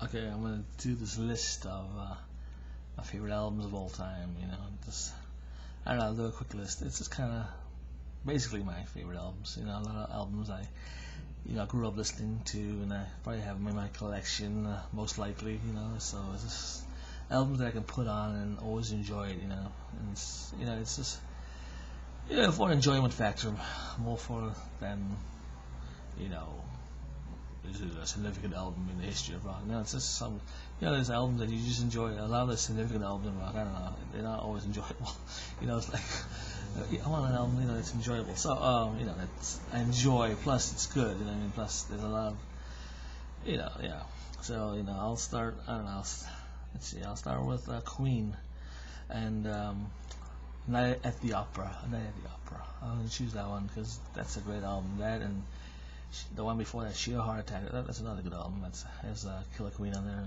Okay, I'm gonna do this list of my favorite albums of all time. Just I don't know. I'll do a quick list. It's just kind of basically my favorite albums. A lot of albums I grew up listening to, and I probably have them in my collection, most likely. So it's just albums that I can put on and always enjoy it. And it's just for enjoyment factor, more for than this is a significant album in the history of rock. No, it's just some, there's albums that you just enjoy. A lot of the significant albums in rock, I don't know, they're not always enjoyable. It's like, I want an album, that's enjoyable. So, that's, I enjoy, plus it's good, plus there's a lot of, yeah. So, I'll start, I don't know, let's see, I'll start with Queen, and Night at the Opera. I'm going to choose that one, because that's a great album. That, and the one before that, Sheer Heart Attack, that's another good album. There's Killer Queen on there,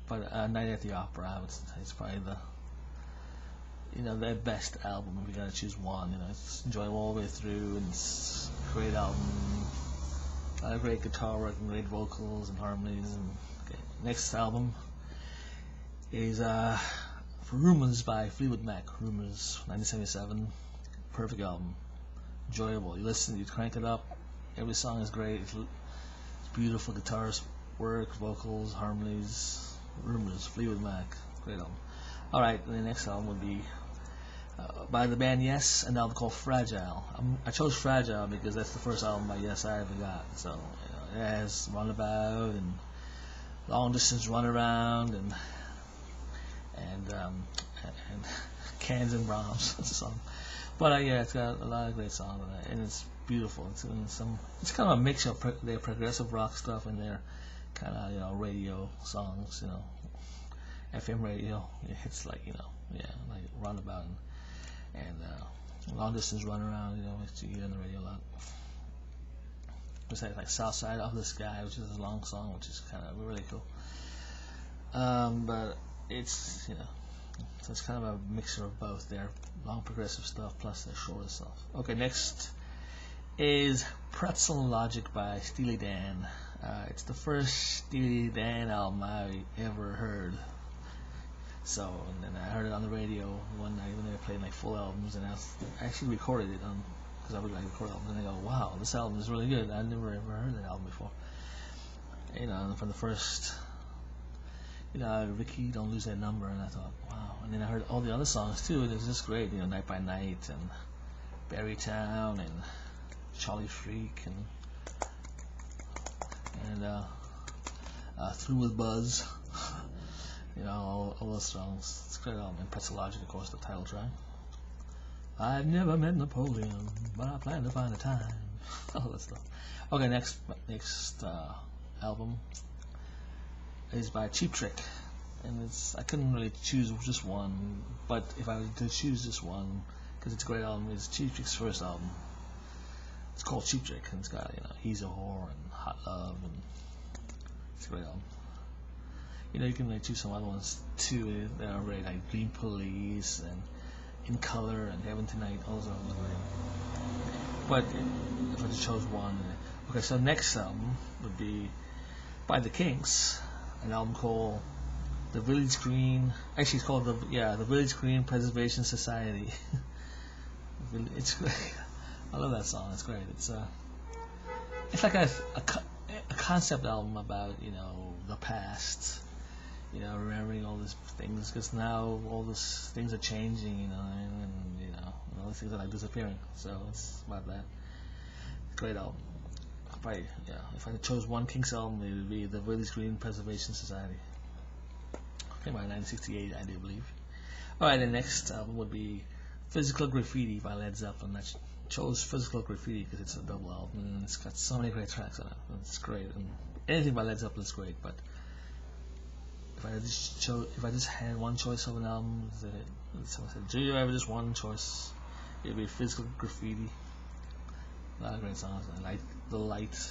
but Night at the Opera, I would say, it's probably their best album. If you gotta choose one, it's enjoyable all the way through, and it's a great album. A lot of great guitar work and great vocals and harmonies. Okay, next album is Rumours by Fleetwood Mac. Rumours, 1977, perfect album. Enjoyable. You listen, you crank it up. Every song is great. It's beautiful guitars work, vocals, harmonies. Rumours, Fleetwood Mac, great album. All right, the next album would be by the band Yes, an album called Fragile. I chose Fragile because that's the first album by Yes I ever got. So it has Runabout and Long Distance Runaround and Cans and Brahms. That's a song. But yeah, it's got a lot of great songs on it, and it's beautiful. It's kind of a mix of their progressive rock stuff and their kind of radio songs, FM radio. It hits like like Roundabout and Long Distance Run Around. Which you hear on the radio a lot. It's like South Side of the Sky, which is a long song, which is kind of really cool. But it's so it's kind of a mixture of both their long progressive stuff plus their shorter stuff. Okay, next is Pretzel Logic by Steely Dan. It's the first Steely Dan album I ever heard. So, and then I heard it on the radio one night when they were playing like full albums, and I actually recorded it because I would like record albums, and I go, wow, this album is really good. I never ever heard that album before. And from the first, Ricky, Don't Lose That Number, and I thought, wow. And then I heard all the other songs too, and it was just great. Night by Night and Berrytown and Charlie Freak and Through with Buzz. All those songs. It's a great album. And Pretzel Logic, of course, the title track. I've never met Napoleon, but I plan to find a time. All that stuff. Okay, next album is by Cheap Trick, and I couldn't really choose just one, but if I was to choose just one, because it's a great album, it's Cheap Trick's first album. It's called Cheap Trick, and it's got He's a Whore and Hot Love, and it's a great album. You can choose some other ones too. They are great, like Green Police and In Color and Heaven Tonight. All those albums are great. But if I just chose one, okay. So next album would be by the Kinks, an album called The Village Green. Actually, it's called the Village Green Preservation Society. It's great. I love that song. It's great. It's like a concept album about the past. Remembering all these things, because now all these things are changing, and all these things are like disappearing. So it's about that. Great album. If I chose one Kinks album, it would be the Village Green Preservation Society. Came out in 1968, I do believe. Alright, the next album would be Physical Graffiti by Led Zeppelin. I chose Physical Graffiti because it's a double album, and it's got so many great tracks on it. It's great, and anything by Led Zeppelin is great, but if I just had one choice of an album, do you ever just one choice? It'd be Physical Graffiti. A lot of great songs. Like The Light,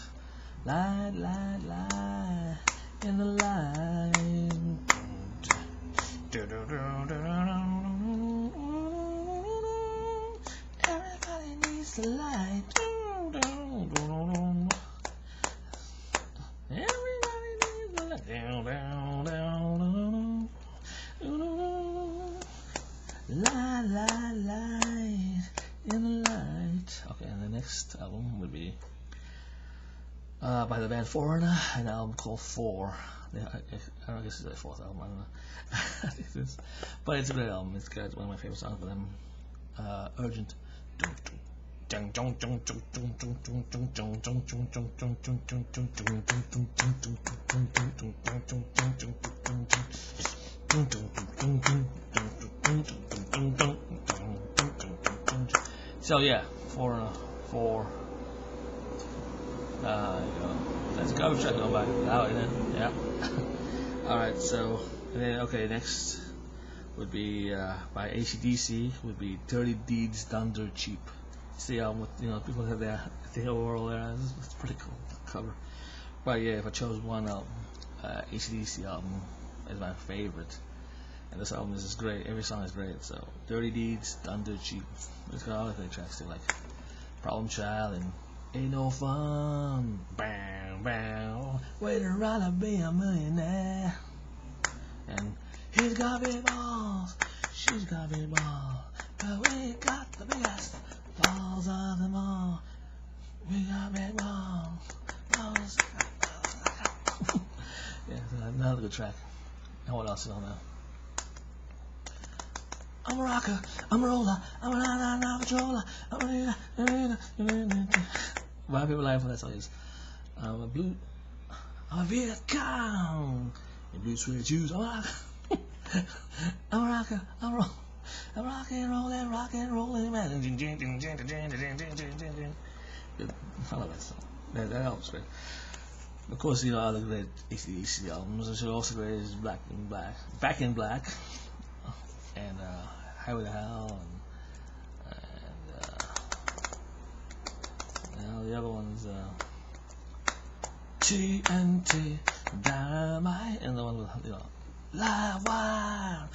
in the light. Everybody needs the light. Everybody by the band Foreigner, an album called Four. I don't guess it's their fourth album. I don't know. But it's a great album. It's got one of my favorite songs by them. Urgent. So yeah, Four. You go. That's a garbage truck going by. That way then. Yeah. Alright, so and then okay, next would be by AC/DC would be Dirty Deeds Done Dirt Cheap. It's the album with people have the overall there. It's a pretty cool cover. But yeah, if I chose one album, AC/DC album is my favorite. And this album is just great. Every song is great. So Dirty Deeds Done Dirt Cheap. It's got all the great tracks too, like Problem Child and Ain't No Fun. Bam, bam. Waiting around to be a millionaire. And he's got big balls, she's got big balls, but we got the biggest balls of them all. We got big balls. Yeah, another good track. And what else is on there? I'm a rocker, I'm a roller, I'm a controller, why people laugh when that song is? I'm a Viet Cong. In blue suede shoes, I'm a rocker, I'm a rocker, I'm rock and rolling man. I love that song. That album's great. Of course, other great AC/DC albums, which are also great, is Back in Black, and Highway to Hell, and the other ones, TNT, Dynamite, and the one with Live Wire.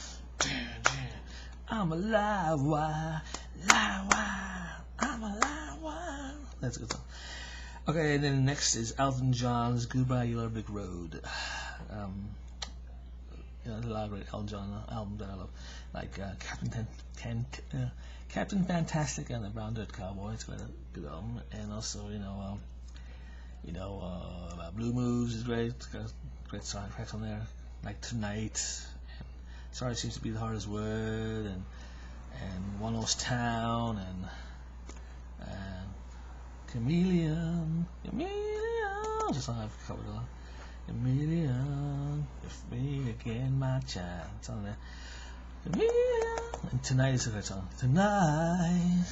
I'm a live wire, I'm a live wire. That's a good song. Okay, and then next is Elton John's Goodbye Yellow Brick Road. A lot of great Elton John albums that I love, like Captain Fantastic and the Brown Dirt Cowboy. It's quite a good album, and also Blue Moves is great. It's got great soundtracks on there, like Tonight. Sorry Seems to Be the Hardest Word, and One Horse Town, and Chameleon, just a song I've covered a lot. Chameleon, if me again, my child. It's on there. Chameleon, and Tonight is a great song. Tonight,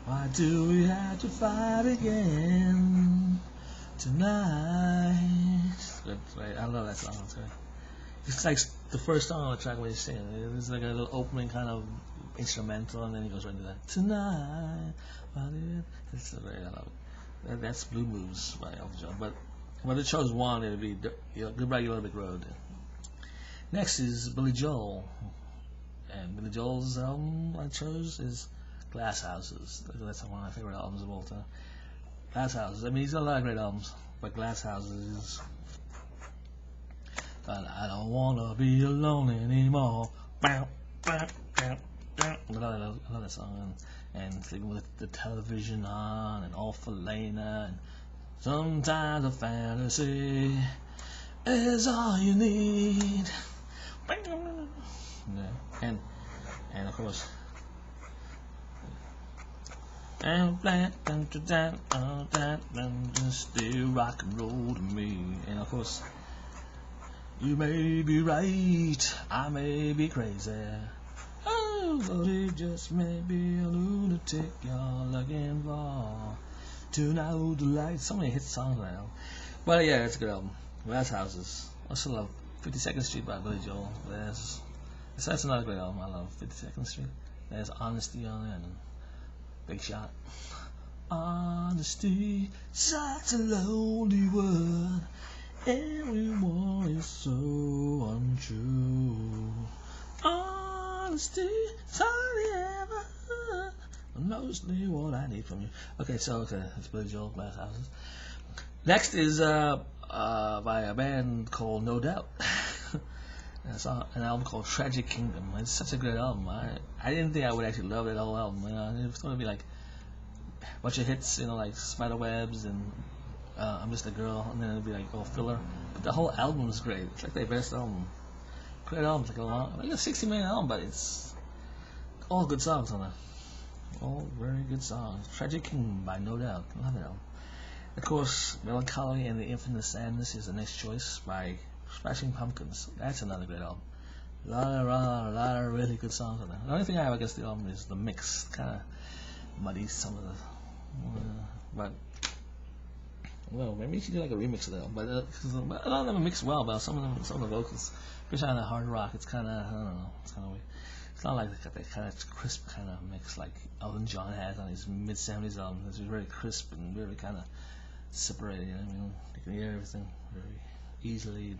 why do we have to fight again? Tonight, good, right? I love that song. It's great. It's like the first song on the track when he's singing. It's like a little opening kind of instrumental, and then he goes right into that. Tonight, it's great. I love it. That's Blue Moves by Elton John. But when I chose one, it would be Goodbye Yellow Brick Road. Next is Billy Joel, and Billy Joel's album I chose is Glass Houses. That's one of my favorite albums of all time. Glass Houses. I mean, he's got a lot of great albums, but Glass Houses is. But I don't wanna be alone anymore. I love that song, and sleeping with the television on, and all for Lena, and sometimes a fantasy is all you need. Yeah. And of course, and just still rock and roll to me. And of course, you may be right, I may be crazy. Oh, but it just may be a lunatic you're looking for. Tune out the lights. So many hit songs right now. But yeah, it's a good album. Glass Houses. I also love 52nd Street by Billy Joel. That's another great album. I love 52nd Street. There's Honesty on it and Big Shot. Honesty, such a lonely word. Everyone is so untrue. Honesty, it's all the ever. Mostly what I need from you. Okay, it's Billy Joel, Glass Houses. Next is by a band called No Doubt. It's an album called Tragic Kingdom. It's such a great album. I didn't think I would actually love that whole album. It was going to be like a bunch of hits, like Spiderwebs and I'm Just a Girl, and then it'll be like filler. But the whole album is great. It's like their best album. Great album. It's like a 60-minute album, but it's all good songs on it. All very good songs. Tragic Kingdom by No Doubt. Love that album. Of course, Melancholy and the Infinite Sadness is the next choice by Smashing Pumpkins. That's another great album. A lot of really good songs on there. The only thing I have against the album is the mix. Kind of muddy some of the, but well, maybe you should do like a remix of that. But a lot of them are mixed well, but some of the vocals, especially on the hard rock, it's kind of, I don't know, it's kind of weird. It's not like that kind of crisp kind of mix like Elton John has on his mid-70s albums. It's very crisp and very kind of separated. You know what I mean? You can hear everything very easily.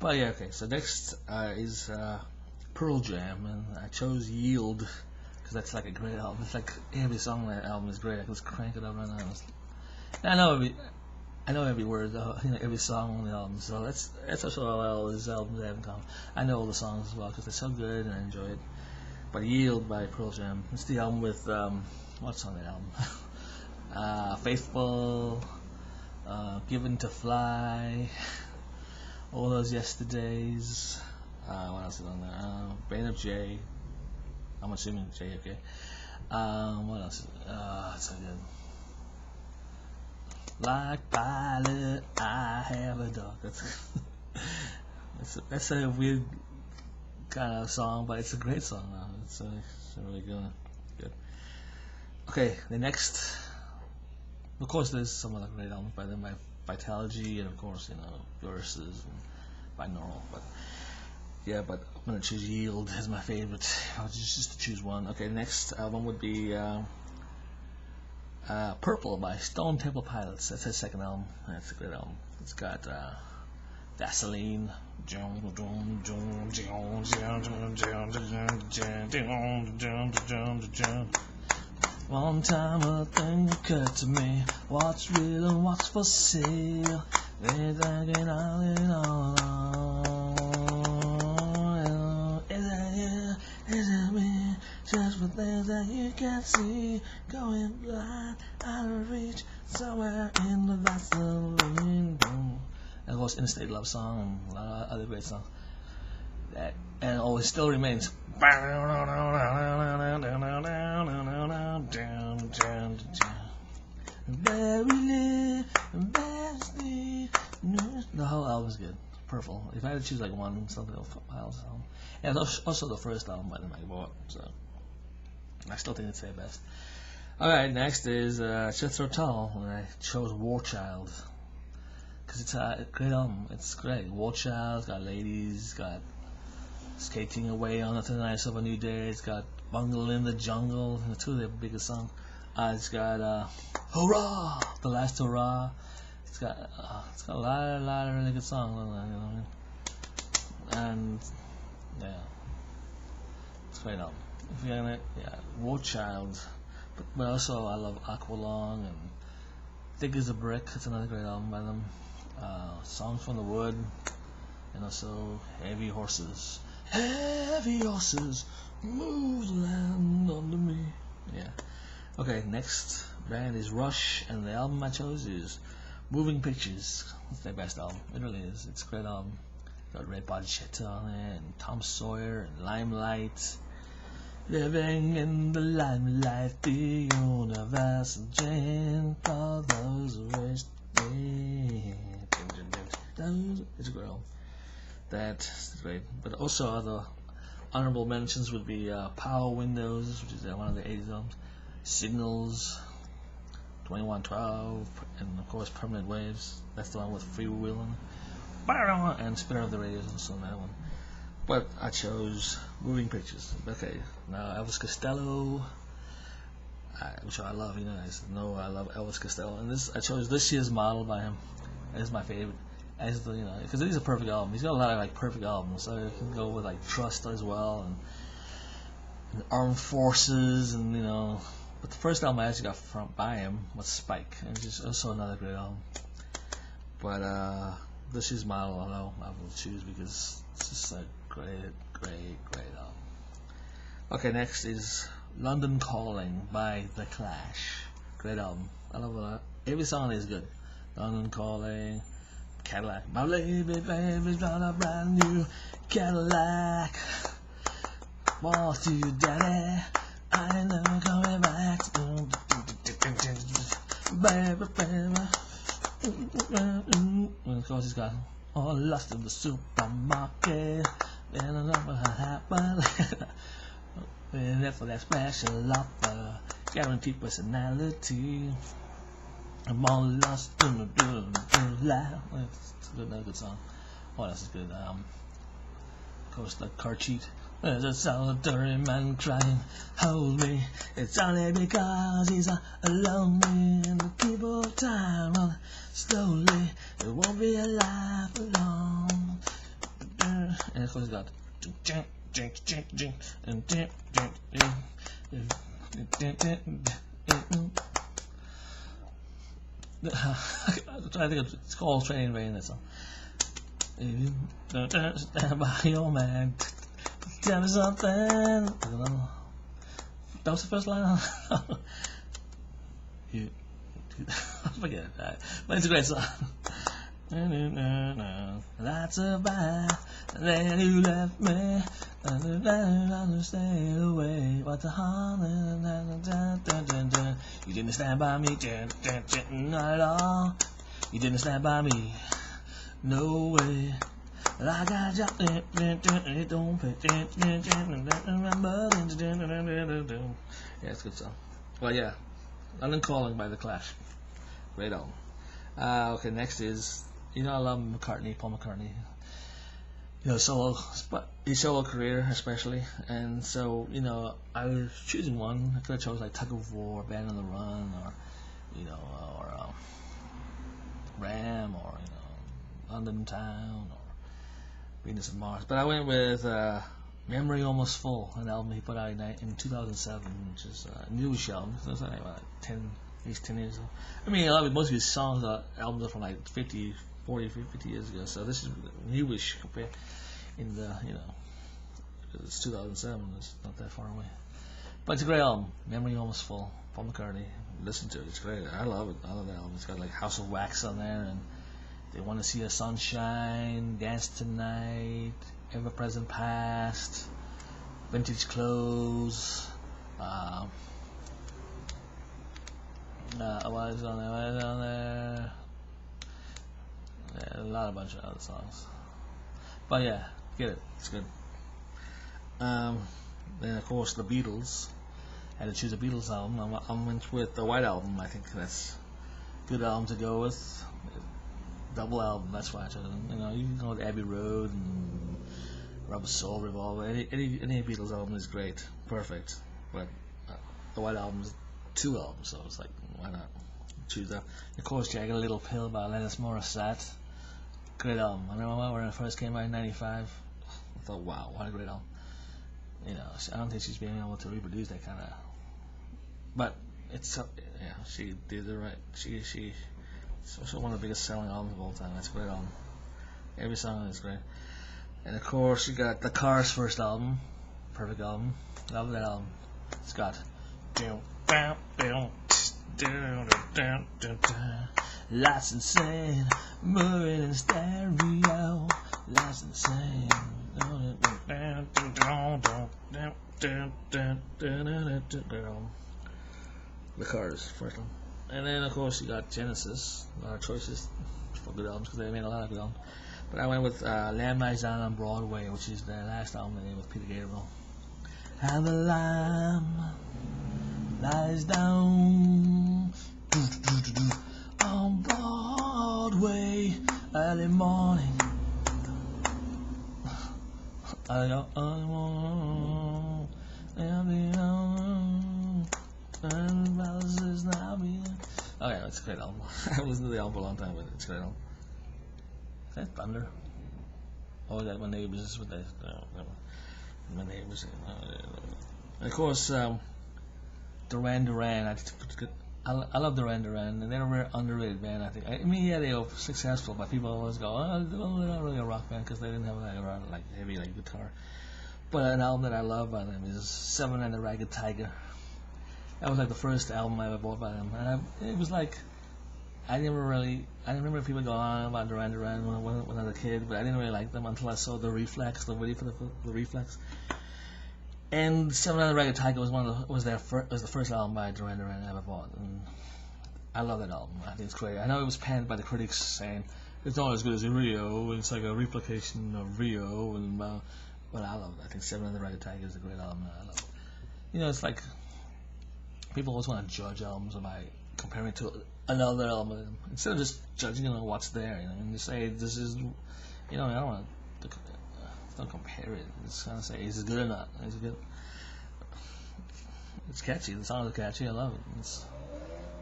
But yeah, okay. So next is Pearl Jam, and I chose Yield because that's like a great album. It's like every song on that album is great. I can just crank it up right now. And I know every word, every song on the album. So that's also all his albums have in common. I know all the songs as well because they're so good and I enjoy it. But Yield by Pearl Jam. It's the album with what's on that album? Faithful, Given to Fly, All Those Yesterdays. What else is on there? Brain of J. I'm assuming J. Okay. What else? It's so good. Like Violet, I have a dog. That's a weird kind of song, but it's a great song. It's really good. Okay, the next. Of course, there's some other great albums by them, by Vitalogy, and of course, Verses and Binaural. But yeah, but I'm gonna choose Yield as my favorite. I'll just to choose one. Okay, the next album would be Purple by Stone Temple Pilots. That's his second album. That's a great album. It's got Vaseline. One time a thing occurred to me. What's real and what's for sale? They're thinking all in all. Is it me? Just for things that you can't see. Going blind, out of reach, somewhere in the Vaseline. And of course, Interstate Love Song and a lot of other great songs. That and always still remains. The whole album is good. Purple. If I had to choose like one, something else. And also the first album by them I bought. So I still think it's their best. Alright, next is Jethro Tull, and I chose War Child. Because it's a great album. It's great. War Child, got Ladies, got Skating Away on the Nights of a New Day, it's got Bungle in the Jungle, and two of their biggest songs. It's got Hurrah! The Last Hurrah. It's got a lot of really good songs on that, you know what I mean? And yeah, it's a great album. If you're gonna, War Child, but also I love Aqualung and Thick as a Brick. It's another great album by them. Songs from the Wood, and also Heavy Horses. Heavy horses move the land under me. Yeah. Okay, next band is Rush, and the album I chose is Moving Pictures. It's their best album. It really is. It's a great album. Got Red Bodichetta on it, and Tom Sawyer, and Limelight. Living in the limelight, the universal gem for those who wish to be. It's a great album. That's great. But also other honorable mentions would be Power Windows, which is one of the 80s albums, Signals, 2112, and of course Permanent Waves. That's the one with Free Will and Spinner of the Radio is also that one. But I chose Moving Pictures. Okay, now Elvis Costello, which I love. You guys know I love Elvis Costello, and I chose This Year's Model by him. It's my favorite. As the because it is a perfect album. He's got a lot of like perfect albums, so you can go with like Trust as well, and Armed Forces, and But the first album I actually got by him was Spike, and it's just also another great album. But This Year's Model, I will choose because it's just a great album. Okay, next is London Calling by The Clash. Great album. I love it a lot. Every song is good. London Calling, Cadillac. My baby's got a brand new Cadillac. Walk to you, daddy. I ain't never coming back. Baby, baby. And of course, he's got all lost in the supermarket. And I don't know what happened. And for that special offer, guaranteed personality. I'm all lost in the life. It's another good song. Oh, this is good. Of course, the car cheat. There's a solitary man crying, hold me. It's only because he's lonely. And the people time on slowly. It won't be alive for long. And of course, he's got and I'm trying to think of it's called Training Rain. That song. Stand by your man. Tell me something. I don't know. That was the first line. You forget it. But it's a great song. That's a bad. And then you left me. And then I stayed away. But the heart. You didn't stand by me. Not at all. You didn't stand by me. No way. I got you. Don't remember. Yeah, it's a good song. Well, yeah. London Calling by The Clash. Great album. Okay, next is, I love McCartney, Paul McCartney. Solo, his solo career especially. And so, I was choosing one. I could have chose like Tug of War, Band on the Run, or, or Ram, or, London Town, or Venus and Mars. But I went with Memory Almost Full, an album he put out in 2007, which is a newish album. So it's like about 10 years old. I mean, most of his songs, albums are from like 50 years ago. So this is newish compared in the, it's 2007. It's not that far away. But it's a great album. Memory Almost Full. Paul McCartney. Listen to it. It's great. I love it. I love that album. It's got like House of Wax on there, and They Want to See a Sunshine, Dance Tonight, Ever Present Past, Vintage Clothes. What is on there? Yeah, a bunch of other songs. But yeah, get it. It's good. Then of course the Beatles. I had to choose a Beatles album. I went with the White Album. I think that's a good album to go with. Double album. That's why I chose it. You can go with Abbey Road and Rubber Soul, Revolver. Any Beatles album is great, perfect. But the White Album is 2 albums, so it's like, why not choose that? Of course, Jagged Little Pill by Alanis Morissette. Great album. I remember when it first came out in '95. I thought, wow, what a great album. I don't think she's been able to reproduce that kind of. But it's she did it right. She's also one of the biggest selling albums of all time. That's a great album. Every song is great. And of course, you got the Cars' first album, perfect album. Love that album. It's got. Lights insane, moving in stereo. Lights insane. The Cars, first one. And then of course you got Genesis. A lot of choices for good albums because they made a lot of good albums. But I went with Lamb Lies Down on Broadway, which is the last album they did with Peter Gabriel. And the lamb lies down on Broadway early morning. I got early morning. Oh yeah, it's a great album. I haven't listened to the album for a long time, but it's a great album. Is that Thunder? Oh, that My Neighbors with that. My Neighbors. And of course, Duran Duran. I love Duran Duran, and they're a very underrated band. I think. I mean, yeah, they were successful, but people always go, "Oh, they're not really a rock band because they didn't have like heavy guitar." But an album that I love by them is Seven and the Ragged Tiger. That was like the first album I ever bought by them, and it was like I remember people going on about Duran Duran when I was a kid, but I didn't really like them until I saw the Reflex, the video for the Reflex. And Seven and the Ragged Tiger was the first album by Duran Duran I ever bought, and I love that album. I think it's great. I know it was panned by the critics saying it's not as good as Rio, it's like a replication of Rio, and but I love it. I think Seven and the Ragged Tiger is a great album. I love it. You know, it's like people always want to judge albums by comparing it to another album instead of just judging what's there. You know, and just say this is, I don't want to. Don't compare it. Just kind of say, is it good or not? Is it good? It's catchy. The song is catchy. I love it. It's,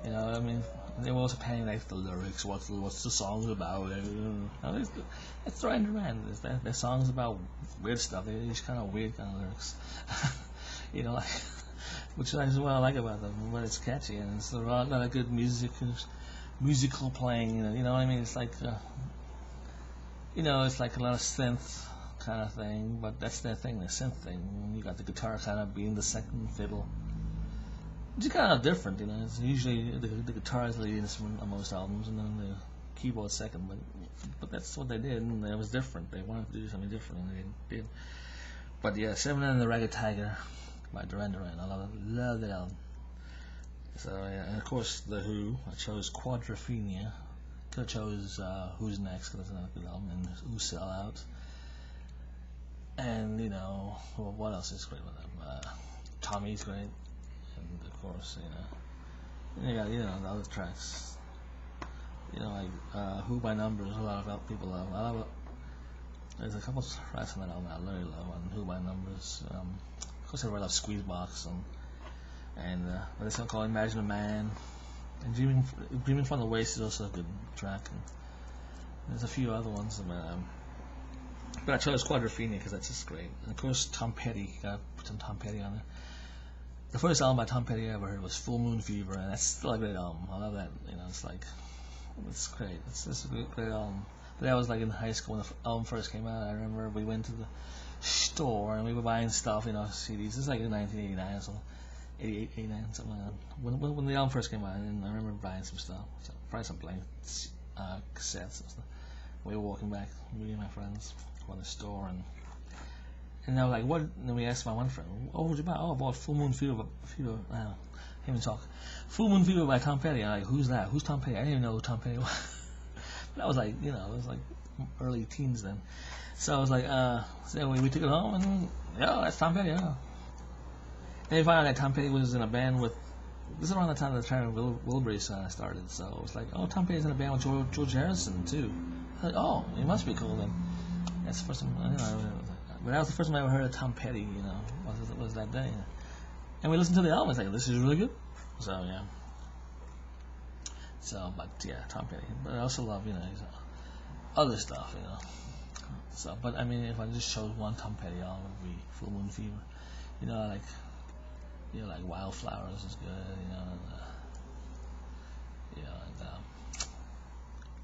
I mean, they were also paying like the lyrics. What's the song about? It's Duran Duran. Their songs about weird stuff. They use kind of weird kind of lyrics. Like, which is what I like about them. But it's catchy and it's a lot of good musical playing. You know what I mean? It's like, it's like a lot of synth kind of thing, but that's their thing, the synth thing. You got the guitar kind of being the second fiddle, which is kind of different. It's usually the guitar is the lead instrument on most albums, and then the keyboard second. But that's what they did, and it was different. They wanted to do something different, and they did. But yeah, Seven and the Ragged Tiger by Duran Duran. I love that album. So yeah, and of course the Who. I chose Quadrophenia. Could have chose Who's Next, because that's another good album, and Who Sell Out. And what else is great with them? Tommy's great, and of course, you got the other tracks. Like Who by Numbers. A lot of people love. I love it. There's a couple tracks on that album I really love. On Who by Numbers. Of course, I really love Squeezebox and there's something called Imagine a Man. And Dreaming from the Waist is also a good track. And there's a few other ones, but I chose Quadrophenia because that's just great. And of course, Tom Petty. Gotta put some Tom Petty on there. The first album by Tom Petty I ever heard was Full Moon Fever, and that's still a great album. I love that. It's great. It's just a great album. But that was like in high school when the album first came out. I remember we went to the store and we were buying stuff, CDs. This is like in 1989 or something. 88, 89, something like that. When the album first came out, and I remember buying some stuff. Probably some blank cassettes and stuff. We were walking back, me and my friends, from the store, and they were like, what? And then we asked my one friend, what would you buy? Oh, I bought Full Moon Fever. Can't even talk. Full Moon Fever by Tom Petty. I'm like, who's that? Who's Tom Petty? I didn't even know who Tom Petty was. But I was like, it was like early teens then. So I was like, so we took it home, and yeah, that's Tom Petty, yeah. And we found out that Tom Petty was in a band with, this is around the time that Terry Wilbury started, so it was like, oh, Tom Petty's in a band with George Harrison, too. I was like, oh, he must be cool then. That's the first time, but that was the first time I ever heard of Tom Petty, was that day. And we listened to the album, it's like, this is really good. So, yeah. So, but yeah, Tom Petty. But I also love, other stuff, So, but I mean, if I just chose one Tom Petty album, it would be Full Moon Fever. Like Wildflowers is good,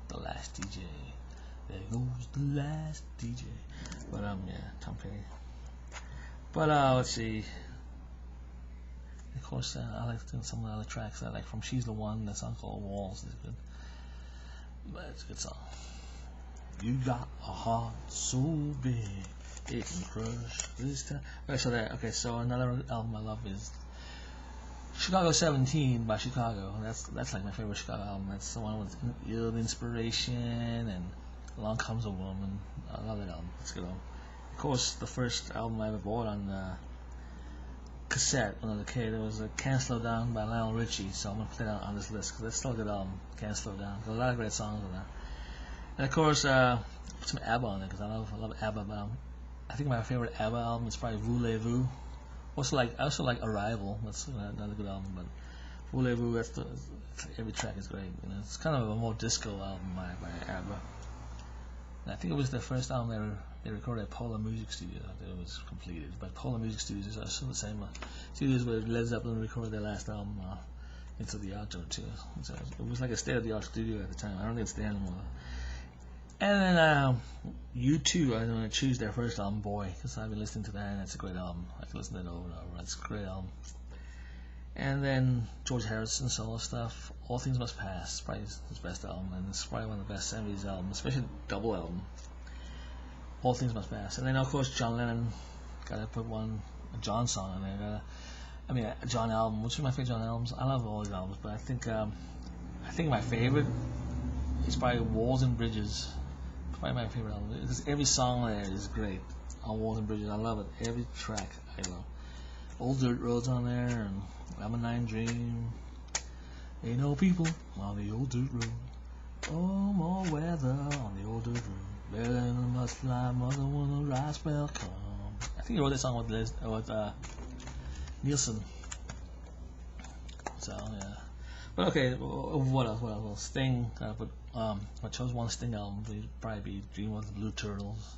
The Last DJ. There goes the last DJ. But yeah, Tom Petty. But let's see. Of course, I like some of the other tracks. I like from She's the One. That song called Walls is good. But it's a good song. You got a heart so big it can crush this time. Okay, so another album I love is Chicago 17 by Chicago. That's like my favorite Chicago album. That's the one with Yield Inspiration and Along Comes a Woman. I love that album. It's a good album. Of course, the first album I ever bought on cassette when I was a kid, it was Can't Slow Down by Lionel Richie. So I'm going to put that on this list because it's still a good album, Can't Slow Down. There's a lot of great songs on that. And of course, put some ABBA on it because I love ABBA. But I think my favorite ABBA album is probably Voulez-Vous. I also like Arrival. That's another good album. But Voulez-Vous, every track is great. It's kind of a more disco album by ABBA. And I think it was the first album they recorded at Polar Music Studios after it was completed. But Polar Music Studios are still the same studios where Led Zeppelin recorded their last album, Into the Outdoor too. So it was like a state-of-the-art studio at the time. I don't think it's there anymore. And then U2, I'm going to choose their first album, Boy, because I've been listening to that, and it's a great album. I can listen to it over and over. It's a great album. And then George Harrison solo stuff. All Things Must Pass, probably his best album, and it's probably one of the best 70s albums, especially the double album. All Things Must Pass. And then of course John Lennon, gotta put a John song in there. A John album. Which is my favorite John albums? I love all his albums, but I think my favorite is probably Walls and Bridges. Probably my favorite album because every song there is great on Walls and Bridges. I love it. Every track I love. Old Dirt Road's on there, and Lemonine Dream. Ain't no people on the old dirt road. Oh, more weather on the old dirt road. Better than a must fly, mother when the rice bell come. I think he wrote that song with Nielsen. So yeah. But okay, what else? Well, Sting. I chose one Sting album. It'd probably be Dream of the Blue Turtles.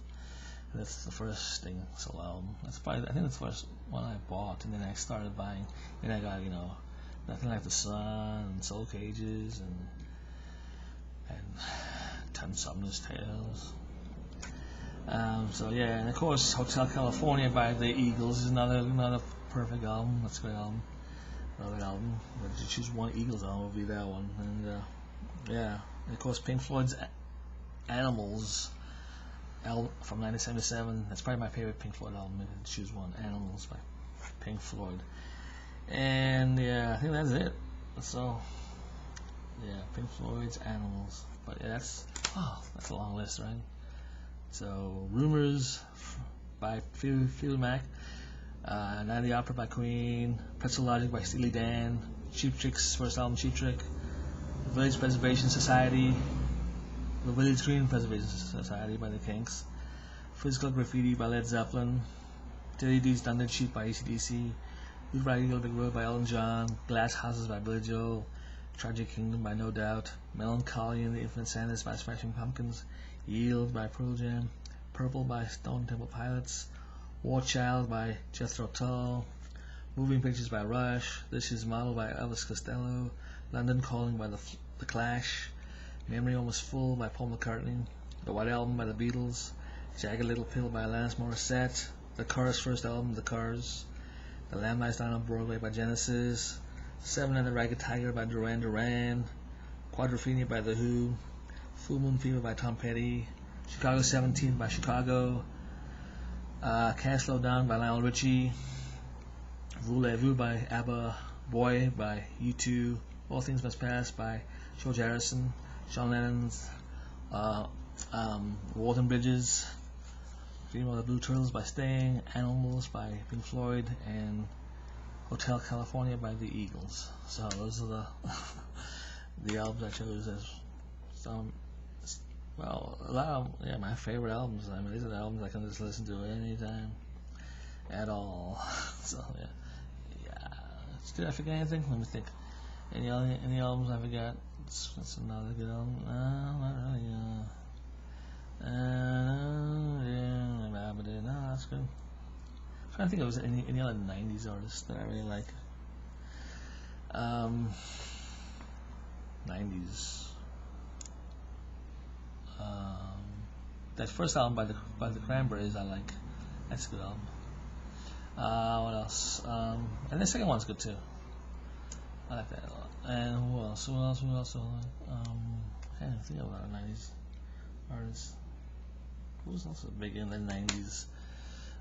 That's the first Sting solo album. I think that's the first one I bought, and then I started buying. Then I got Nothing Like the Sun, and Soul Cages, and 10 Sumner's Tales. So yeah, and of course Hotel California by the Eagles is another perfect album. That's a great album. Another album. But to choose one Eagles album would be that one. And yeah, and of course Pink Floyd's Animals album from 1977. That's probably my favorite Pink Floyd album. If I had to choose one, Animals by Pink Floyd. And yeah, I think that's it. So yeah, Pink Floyd's Animals. But yeah, that's a long list, right? So Rumors by Fleetwood Mac, Night of the Opera by Queen, Pretzel Logic by Steely Dan, Cheap Trick's first album, Cheap Trick, The Village Preservation Society, The Village Green Preservation Society by the Kinks, Physical Graffiti by Led Zeppelin, Teddy D's Thunder Cheap by AC/DC, Good Riding Little Big Road by Elton John, Glass Houses by Billy Joel, Tragic Kingdom by No Doubt, Melancholy and the Infinite Sadness by Smashing Pumpkins, Yield by Pearl Jam, Purple by Stone Temple Pilots, War Child by Jethro Tull, Moving Pictures by Rush, This Is Model by Elvis Costello, London Calling by the Clash, Memory Almost Full by Paul McCartney, The White Album by the Beatles, Jagged Little Pill by Alanis Morissette, The Cars' first album, The Cars, The Lamb Lies Down on Broadway by Genesis, Seven and the Ragged Tiger by Duran Duran, Quadrophenia by The Who, Full Moon Fever by Tom Petty, Chicago 17 by Chicago, Can't Slow Down by Lionel Richie, Voulez-Vous by ABBA, Boy by U2, All Things Must Pass by George Harrison, John Lennon's Walls and Bridges, Dream of the Blue Turtles by Sting, Animals by Pink Floyd, and Hotel California by the Eagles. So those are the albums I chose as some. Well, a lot of my favorite albums. I mean, these are the albums I can just listen to anytime at all. So yeah. Did I forget anything? Let me think. Any albums I forgot? That's another good album. No, not really. No, that's good. I'm trying to think if there was any other 90s artists that I really like. 90s. That first album by the Cranberries I like. That's a good album. What else? And the second one's good too. I like that a lot. And who else? I can't think of a lot of 90s artists. Who was also big in the 90s?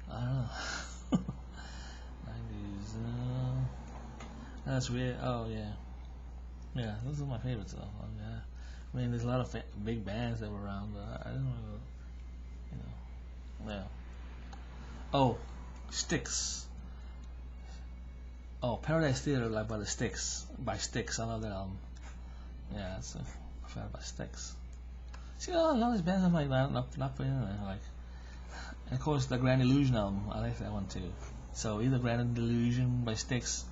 I don't know. 90s. That's weird. Oh yeah. Yeah, those are my favorites though. Yeah. I mean, there's a lot of big bands that were around, but I don't know. Yeah. Oh, Styx. Oh, Paradise Theater, like by the Styx. By Styx, I love that album. Yeah, that's I forgot about Styx. See, a lot of these bands I'm like not putting in there. Like, and of course, the Grand Illusion album, I like that one too. So either Grand Illusion by Styx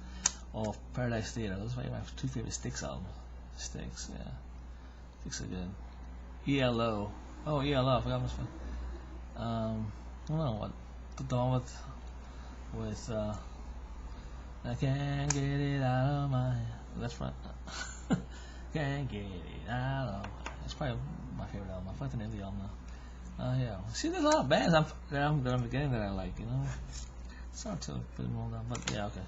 or Paradise Theater. Those are my two favorite Styx albums. Styx, yeah. Styx are good. ELO. Oh, ELO. I forgot what's fun. I don't know what the one with I can't get it out of my head. That's right. Can't get it out of my head. It's probably my favorite album. I forgot the name of the album now. Yeah. See, there's a lot of bands that I'm beginning that I like. It's hard to put them all down, but yeah, okay.